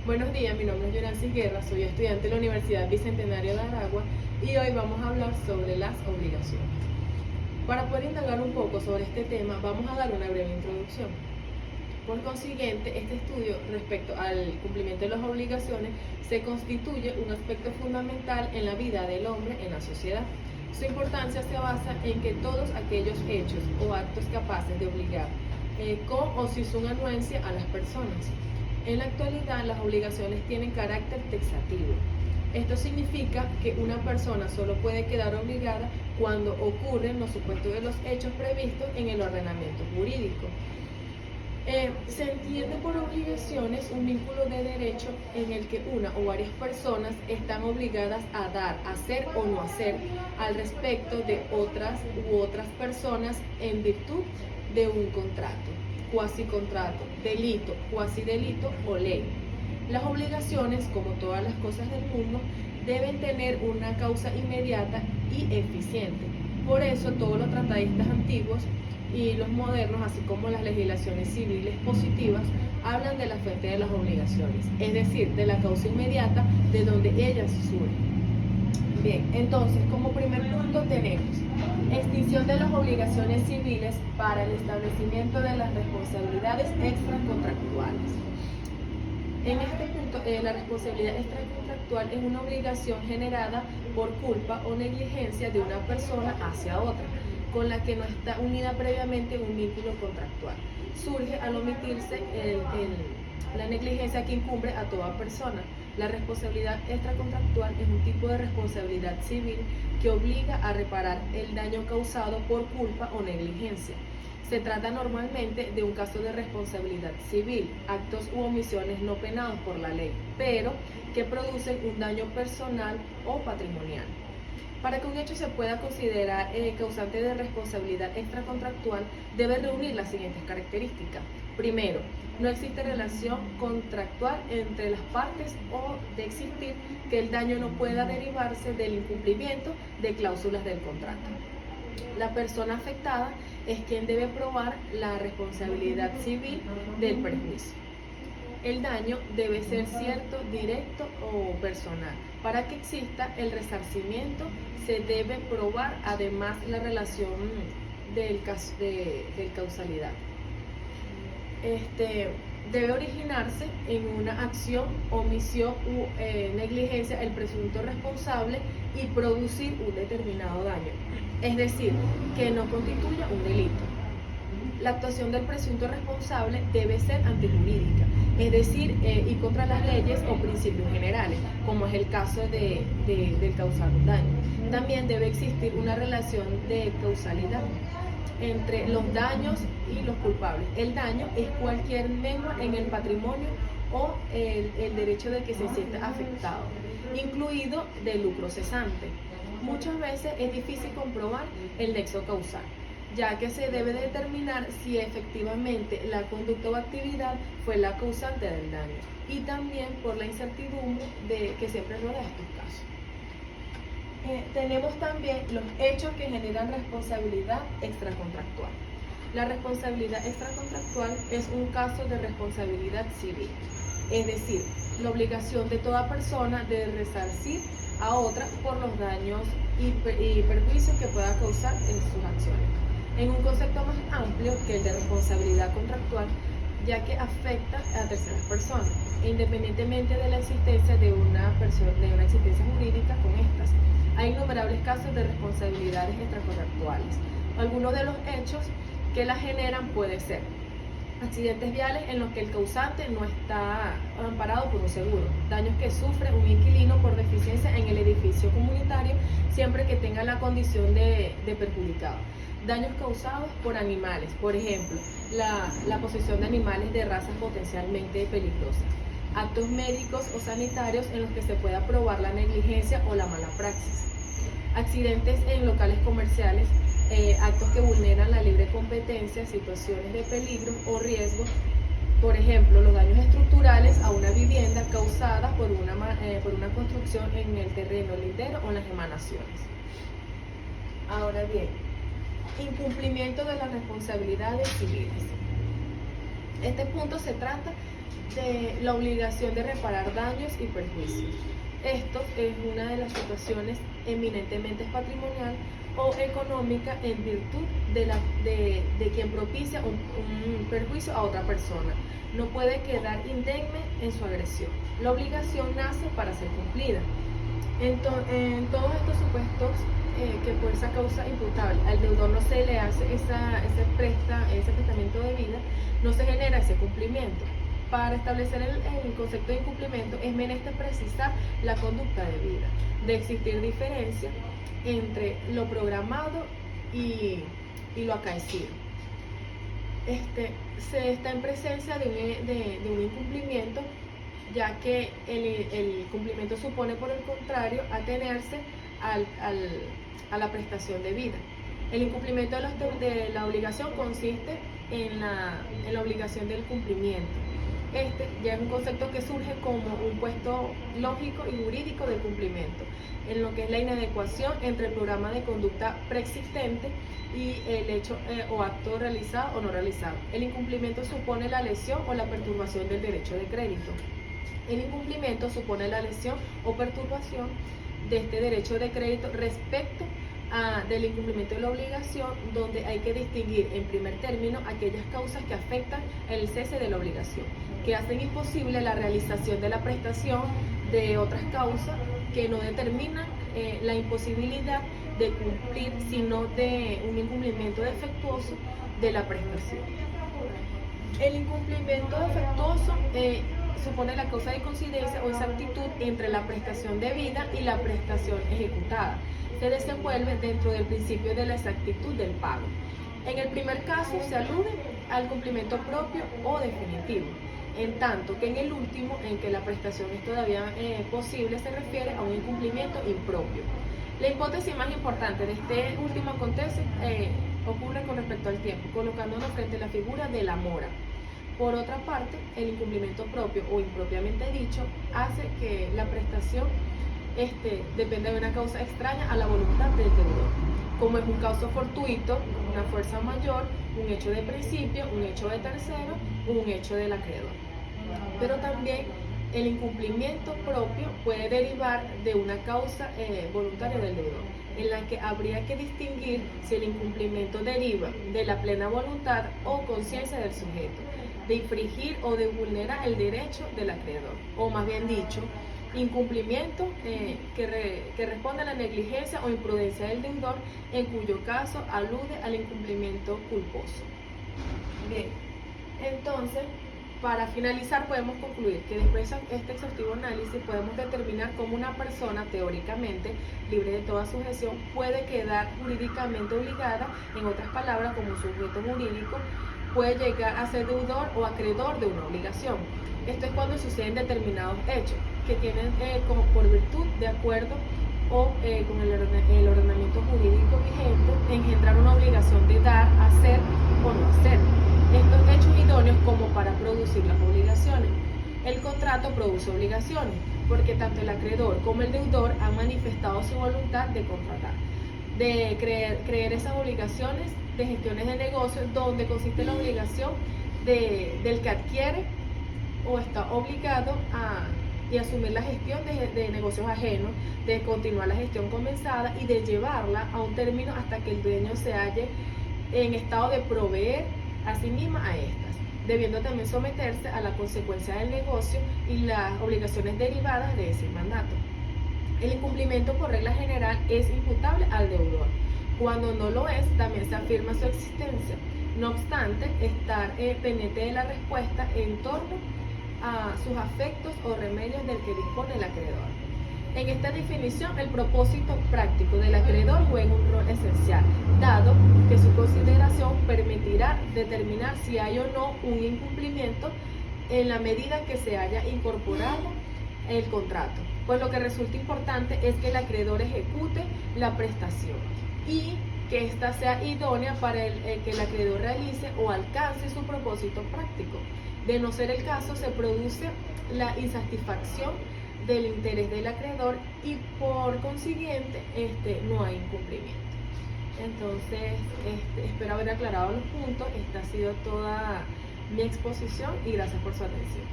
Buenos días, mi nombre es Yoransis Guerra, soy estudiante de la Universidad Bicentenario de Aragua y hoy vamos a hablar sobre las obligaciones. Para poder indagar un poco sobre este tema, vamos a dar una breve introducción. Por consiguiente, este estudio respecto al cumplimiento de las obligaciones se constituye un aspecto fundamental en la vida del hombre en la sociedad. Su importancia se basa en que todos aquellos hechos o actos capaces de obligar con o sin su anuencia a las personas. En la actualidad, las obligaciones tienen carácter taxativo. Esto significa que una persona solo puede quedar obligada cuando ocurren los supuestos de los hechos previstos en el ordenamiento jurídico. Se entiende por obligaciones un vínculo de derecho en el que una o varias personas están obligadas a dar, hacer o no hacer al respecto de otras u otras personas en virtud de un contrato, cuasicontrato, delito, cuasidelito o ley. Las obligaciones, como todas las cosas del mundo, deben tener una causa inmediata y eficiente. Por eso todos los tratadistas antiguos y los modernos, así como las legislaciones civiles positivas, hablan de la fuente de las obligaciones, es decir, de la causa inmediata de donde ellas surgen. Bien, entonces, como primer punto tenemos extinción de las obligaciones civiles para el establecimiento de las responsabilidades extracontractuales. En este punto, la responsabilidad extracontractual es una obligación generada por culpa o negligencia de una persona hacia otra, con la que no está unida previamente un vínculo contractual. Surge al omitirse la negligencia que incumbe a toda persona. La responsabilidad extracontractual es un tipo de responsabilidad civil que obliga a reparar el daño causado por culpa o negligencia. Se trata normalmente de un caso de responsabilidad civil, actos u omisiones no penados por la ley, pero que producen un daño personal o patrimonial. Para que un hecho se pueda considerar causante de responsabilidad extracontractual, debe reunir las siguientes características. Primero, no existe relación contractual entre las partes o de existir que el daño no pueda derivarse del incumplimiento de cláusulas del contrato. La persona afectada es quien debe probar la responsabilidad civil del perjuicio. El daño debe ser cierto, directo o personal. Para que exista el resarcimiento se debe probar además la relación del causalidad. Debe originarse en una acción, omisión u negligencia el presunto responsable y producir un determinado daño, es decir, que no constituya un delito. La actuación del presunto responsable debe ser antijurídica, es decir, y contra las leyes o principios generales, como es el caso del causar un daño. También debe existir una relación de causalidad entre los daños y los culpables. El daño es cualquier mengua en el patrimonio o el derecho de que se sienta afectado, incluido del lucro cesante. Muchas veces es difícil comprobar el nexo causal, ya que se debe determinar si efectivamente la conducta o actividad fue la causante del daño, y también por la incertidumbre que siempre rodea estos casos. Tenemos también los hechos que generan responsabilidad extracontractual. La responsabilidad extracontractual es un caso de responsabilidad civil, es decir, la obligación de toda persona de resarcir a otra por los daños y perjuicios que pueda causar en sus acciones, en un concepto más amplio que el de responsabilidad contractual, ya que afecta a terceras personas, independientemente de la existencia de una existencia jurídica con estas. Hay innumerables casos de responsabilidades extracontractuales. Algunos de los hechos que la generan puede ser accidentes viales en los que el causante no está amparado por un seguro, daños que sufre un inquilino por deficiencia en el edificio comunitario siempre que tenga la condición de perjudicado, daños causados por animales, por ejemplo, la posesión de animales de razas potencialmente peligrosas, actos médicos o sanitarios en los que se pueda probar la negligencia o la mala praxis, accidentes en locales comerciales, actos que vulneran la libre competencia, situaciones de peligro o riesgo, por ejemplo, los daños estructurales a una vivienda causadas por una construcción en el terreno lindero o en las emanaciones. Ahora bien, incumplimiento de las responsabilidades civiles. Este punto se trata de la obligación de reparar daños y perjuicios. Esto es una de las situaciones eminentemente patrimonial o económica en virtud de quien propicia un perjuicio a otra persona. No puede quedar indemne en su agresión. La obligación nace para ser cumplida. En todos estos supuestos que por esa causa imputable al deudor no se le hace ese prestamiento de vida, no se genera ese cumplimiento. Para establecer el concepto de incumplimiento es menester precisar la conducta debida, de existir diferencia entre lo programado y lo acaecido. Se está en presencia de un incumplimiento, ya que el cumplimiento supone, por el contrario, atenerse a la prestación debida. El incumplimiento de la obligación consiste en la obligación del cumplimiento. Ya es un concepto que surge como un puesto lógico y jurídico del cumplimiento, en lo que es la inadecuación entre el programa de conducta preexistente y el hecho o acto realizado o no realizado. El incumplimiento supone la lesión o la perturbación del derecho de crédito. El incumplimiento supone la lesión o perturbación de este derecho de crédito respecto del incumplimiento de la obligación, donde hay que distinguir en primer término aquellas causas que afectan el cese de la obligación, que hacen imposible la realización de la prestación, de otras causas que no determinan la imposibilidad de cumplir, sino de un incumplimiento defectuoso de la prestación. El incumplimiento defectuoso supone la causa de coincidencia o exactitud entre la prestación debida y la prestación ejecutada. Se desenvuelve dentro del principio de la exactitud del pago. En el primer caso se alude al cumplimiento propio o definitivo, en tanto que en el último, en que la prestación es todavía posible, se refiere a un incumplimiento impropio. La hipótesis más importante de este último acontece ocurre con respecto al tiempo, colocándonos frente a la figura de la mora. Por otra parte, el incumplimiento propio o impropiamente dicho hace que la prestación dependa de una causa extraña a la voluntad del deudor, como es un caso fortuito, una fuerza mayor, un hecho de principio, un hecho de tercero, un hecho del acreedor. Pero también el incumplimiento propio puede derivar de una causa voluntaria del deudor, en la que habría que distinguir si el incumplimiento deriva de la plena voluntad o conciencia del sujeto, de infringir o de vulnerar el derecho del acreedor, o más bien dicho, incumplimiento que responde a la negligencia o imprudencia del deudor, en cuyo caso alude al incumplimiento culposo. Bien, entonces, para finalizar podemos concluir que después de este exhaustivo análisis podemos determinar cómo una persona teóricamente libre de toda sujeción puede quedar jurídicamente obligada, en otras palabras, como un sujeto jurídico, puede llegar a ser deudor o acreedor de una obligación. Esto es cuando suceden determinados hechos que tienen como por virtud, de acuerdo o con el ordenamiento jurídico vigente, engendrar una obligación de dar, hacer o no hacer. Estos hechos idóneos como para producir las obligaciones. El contrato produce obligaciones, porque tanto el acreedor como el deudor han manifestado su voluntad de contratar, de creer esas obligaciones de gestiones de negocios, donde consiste la obligación del que adquiere o está obligado a asumir la gestión de negocios ajenos, de continuar la gestión comenzada y de llevarla a un término hasta que el dueño se halle en estado de proveer a sí misma a estas, debiendo también someterse a la consecuencia del negocio y las obligaciones derivadas de ese mandato. El incumplimiento por regla general es imputable al deudor. Cuando no lo es, también se afirma su existencia. No obstante, estar pendiente de la respuesta en torno a sus afectos o remedios del que dispone el acreedor. En esta definición, el propósito práctico del acreedor juega un rol esencial, dado que su consideración permitirá determinar si hay o no un incumplimiento en la medida que se haya incorporado el contrato. Pues lo que resulta importante es que el acreedor ejecute la prestación y que ésta sea idónea para que el acreedor realice o alcance su propósito práctico. De no ser el caso, se produce la insatisfacción del interés del acreedor y por consiguiente no hay incumplimiento. Entonces, espero haber aclarado los puntos. Esta ha sido toda mi exposición y gracias por su atención.